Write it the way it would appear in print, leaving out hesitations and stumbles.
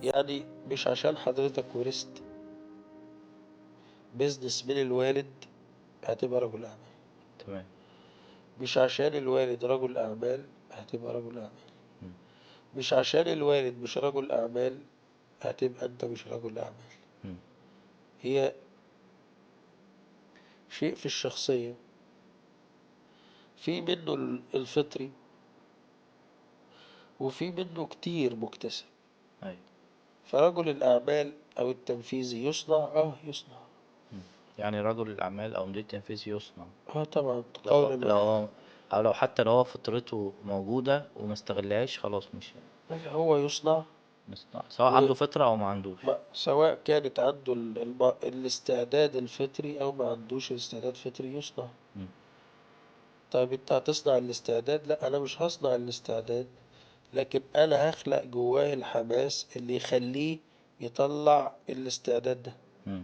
يعني مش عشان حضرتك ورثت بيزنس من الوالد هتبقى رجل أعمال، تمام. مش عشان الوالد رجل أعمال هتبقى رجل أعمال، مم. مش عشان الوالد مش رجل أعمال هتبقى أنت مش رجل أعمال. مم. هي شيء في الشخصية، في منه الفطري وفي منه كتير مكتسب. أيوة. فرجل الأعمال أو التنفيذي يصنع. مم. يعني رجل الأعمال أو مدير تنفيذي يصنع. طبعا لو قولا لو واحد. هو أو لو حتى لو هو فطرته موجودة وما استغلهاش خلاص مش هو يصنع، نصنع، سواء عنده فطرة أو ما عندوش. سواء كانت عنده الاستعداد الفطري أو ما عندوش استعداد فطري يصنع. مم. طيب أنت هتصنع الاستعداد؟ لا، أنا مش هصنع الاستعداد، لكن أنا هخلق جواه الحماس اللي يخليه يطلع الاستعداد ده. مم.